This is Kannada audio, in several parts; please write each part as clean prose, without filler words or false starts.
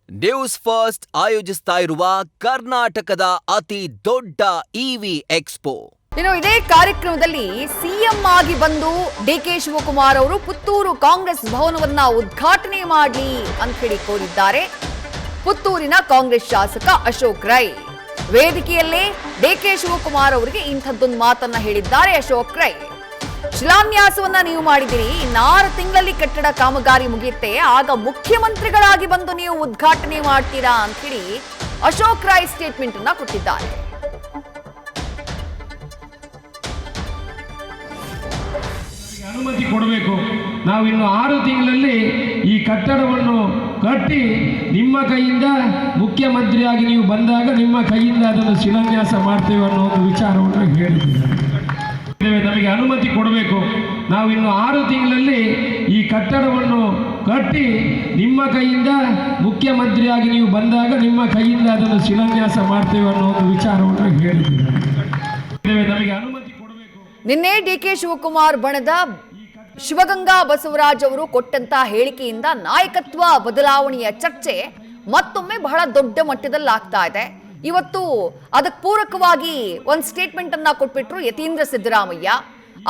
ನ್ಯೂಸ್ ಫಸ್ಟ್ ಆಯೋಜಿಸ್ತಾ ಇರುವ ಕರ್ನಾಟಕದ ಅತಿ ದೊಡ್ಡ ಇವಿ ಎಕ್ಸ್ಪೋ. ಇದೇ ಕಾರ್ಯಕ್ರಮದಲ್ಲಿ ಸಿಎಂ ಆಗಿ ಬಂದು ಡಿಕೆ ಶಿವಕುಮಾರ್ ಅವರು ಪುತ್ತೂರು ಕಾಂಗ್ರೆಸ್ ಭವನವನ್ನ ಉದ್ಘಾಟನೆ ಮಾಡಲಿ ಅಂತ ಹೇಳಿ ಕೋರಿದ್ದಾರೆ ಪುತ್ತೂರಿನ ಕಾಂಗ್ರೆಸ್ ಶಾಸಕ ಅಶೋಕ್ ರೈ. ವೇದಿಕೆಯಲ್ಲೇ ಡಿಕೆ ಶಿವಕುಮಾರ್ ಅವರಿಗೆ ಇಂಥದ್ದೊಂದು ಮಾತನ್ನ ಹೇಳಿದ್ದಾರೆ ಅಶೋಕ್ ರೈ. ಶಿಲಾನ್ಯಾಸವನ್ನ ನೀವು ಮಾಡಿದಿರಿ, 6 ತಿಂಗಳಲ್ಲಿ ಕಟ್ಟಡ ಕಾಮಗಾರಿ ಮುಗಿಯುತ್ತೆ, ಆಗ ಮುಖ್ಯಮಂತ್ರಿಗಳಾಗಿ ಬಂದು ನೀವು ಉದ್ಘಾಟನೆ ಮಾಡ್ತೀರಾ ಅಂತ ಹೇಳಿ ಅಶೋಕ್ ರೈ ಸ್ಟೇಟ್ಮೆಂಟ್ ಅನ್ನ ಕೊಟ್ಟಿದ್ದಾರೆ. ಅನುಮತಿ ಕೊಡಬೇಕು. ನಾವು ಇನ್ನು 6 ತಿಂಗಳಲ್ಲಿ ಈ ಕಟ್ಟಡವನ್ನು ಕಟ್ಟಿ ನಿಮ್ಮ ಕೈಯಿಂದ ಮುಖ್ಯಮಂತ್ರಿಯಾಗಿ ನೀವು ಬಂದಾಗ ನಿಮ್ಮ ಕೈಯಿಂದ ಅದನ್ನು ಶಿಲಾನ್ಯಾಸ ಮಾಡ್ತೇವೆ ಅನ್ನೋ ಒಂದು ವಿಚಾರವನ್ನು ಹೇಳಿದ್ದಾರೆ. ನಮಗೆ ಅನುಮತಿ ಕೊಡಬೇಕು. ನಾವು ಇನ್ನು 6 ತಿಂಗಳಲ್ಲಿ ಈ ಕಟ್ಟಡವನ್ನು ಕಟ್ಟಿ ನಿಮ್ಮ ಕೈಯಿಂದ ಮುಖ್ಯಮಂತ್ರಿಯಾಗಿ ನೀವು ಬಂದಾಗ ನಿಮ್ಮ ಕೈಯಿಂದ ಅದನ್ನು ಶಿಲಾನ್ಯಾಸ ಮಾಡ್ತೇವೆ ಅನ್ನೋ ಒಂದು ವಿಚಾರವನ್ನು ಹೇಳಿದ್ದಾರೆ. ನಮಗೆ ಅನುಮತಿ ಕೊಡಬೇಕು. ನಿನ್ನೆ ಡಿಕೆ ಶಿವಕುಮಾರ್ ಬಣದ ಶಿವಗಂಗಾ ಬಸವರಾಜ್ ಅವರು ಕೊಟ್ಟಂತ ಹೇಳಿಕೆಯಿಂದ ನಾಯಕತ್ವ ಬದಲಾವಣೆಯ ಚರ್ಚೆ ಮತ್ತೊಮ್ಮೆ ಬಹಳ ದೊಡ್ಡ ಮಟ್ಟದಲ್ಲಿ ಆಗ್ತಾ ಇದೆ. ಇವತ್ತು ಅದಕ್ಕೆ ಪೂರಕವಾಗಿ ಒಂದು ಸ್ಟೇಟ್ಮೆಂಟ್ ಅನ್ನ ಕೊಟ್ಬಿಟ್ರು ಯತೀಂದ್ರ ಸಿದ್ದರಾಮಯ್ಯ.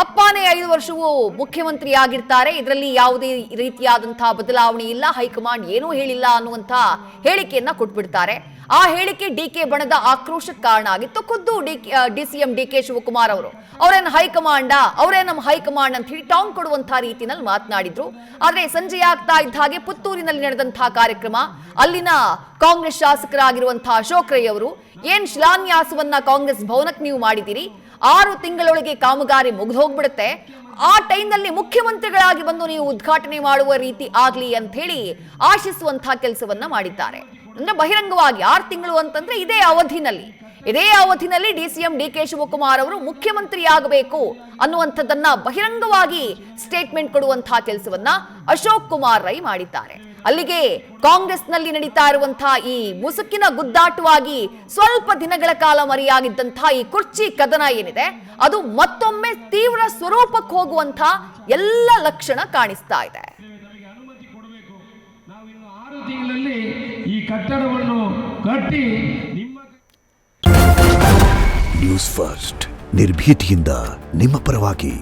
ಅಪ್ಪನೇ 5 ವರ್ಷವೂ ಮುಖ್ಯಮಂತ್ರಿ ಆಗಿರ್ತಾರೆ, ಇದರಲ್ಲಿ ಯಾವುದೇ ರೀತಿಯಾದಂತಹ ಬದಲಾವಣೆ ಇಲ್ಲ, ಹೈಕಮಾಂಡ್ ಏನೂ ಹೇಳಿಲ್ಲ ಅನ್ನುವಂಥ ಹೇಳಿಕೆಯನ್ನ ಕೊಟ್ಬಿಡ್ತಾರೆ. ಆ ಹೇಳಿಕೆ ಡಿಕೆ ಬಣದ ಆಕ್ರೋಶಕ್ಕೆ ಕಾರಣ ಆಗಿತ್ತು. ಖುದ್ದು ಡಿಸಿಎಂ ಡಿಕೆ ಶಿವಕುಮಾರ್ ಅವರು ಅವರೇನು ಹೈಕಮಾಂಡ, ಅವರೇ ನಮ್ಮ ಹೈಕಮಾಂಡ್ ಅಂತ ಹೇಳಿ ಟಾಂಗ್ ಕೊಡುವಂತಹ ರೀತಿಯಲ್ಲಿ ಮಾತನಾಡಿದ್ರು. ಆದ್ರೆ ಸಂಜೆ ಆಗ್ತಾ ಇದ್ದ ಹಾಗೆ ಪುತ್ತೂರಿನಲ್ಲಿ ನಡೆದಂತಹ ಕಾರ್ಯಕ್ರಮ, ಅಲ್ಲಿನ ಕಾಂಗ್ರೆಸ್ ಶಾಸಕರಾಗಿರುವಂತಹ ಅಶೋಕ್ ರೈ ಅವರು ಏನ್ ಶಿಲಾನ್ಯಾಸವನ್ನ ಕಾಂಗ್ರೆಸ್ ಭವನಕ್ಕೆ ನೀವು ಮಾಡಿದಿರಿ, 6 ತಿಂಗಳೊಳಗೆ ಕಾಮಗಾರಿ ಮುಗಿದು ಹೋಗ್ಬಿಡುತ್ತೆ, ಆ ಟೈಮ್ನಲ್ಲಿ ಮುಖ್ಯಮಂತ್ರಿಗಳಾಗಿ ಬಂದು ನೀವು ಉದ್ಘಾಟನೆ ಮಾಡುವ ರೀತಿ ಆಗ್ಲಿ ಅಂತ ಹೇಳಿ ಆಶಿಸುವಂತಹ ಕೆಲಸವನ್ನ ಮಾಡಿದ್ದಾರೆ. ಅಂದ್ರೆ ಬಹಿರಂಗವಾಗಿ 6 ತಿಂಗಳು ಅಂತಂದ್ರೆ ಇದೇ ಅವಧಿನಲ್ಲಿ ಡಿಸಿಎಂ ಡಿಕೆ ಶಿವಕುಮಾರ್ ಅವರು ಮುಖ್ಯಮಂತ್ರಿಯಾಗಬೇಕು ಅನ್ನುವಂಥದ್ದನ್ನ ಬಹಿರಂಗವಾಗಿ ಸ್ಟೇಟ್ಮೆಂಟ್ ಕೊಡುವಂತಹ ಕೆಲಸವನ್ನ ಅಶೋಕ್ ಕುಮಾರ್ ರೈ ಮಾಡಿದ್ದಾರೆ. ಅಲ್ಲಿಗೆ ಕಾಂಗ್ರೆಸ್ನಲ್ಲಿ ನಡೀತಾ ಇರುವಂತಹ ಈ ಮುಸುಕಿನ ಗುದ್ದಾಟವಾಗಿ ಸ್ವಲ್ಪ ದಿನಗಳ ಕಾಲ ಮರೆಯಾಗಿದ್ದಂತಹ ಈ ಕುರ್ಚಿ ಕದನ ಏನಿದೆ ಅದು ಮತ್ತೊಮ್ಮೆ ತೀವ್ರ ಸ್ವರೂಪಕ್ಕೆ ಹೋಗುವಂತಹ ಎಲ್ಲ ಲಕ್ಷಣ ಕಾಣಿಸ್ತಾ ಇದೆ. ತಿಂಗಳಲ್ಲಿ ಈ ಕಟ್ಟಡವನ್ನು ಕಟ್ಟಿ ನ್ಯೂಸ್ ಫಸ್ಟ್ ನಿರ್ಭೀತಿಯಿಂದ ನಿಮ್ಮ ಪರವಾಗಿ.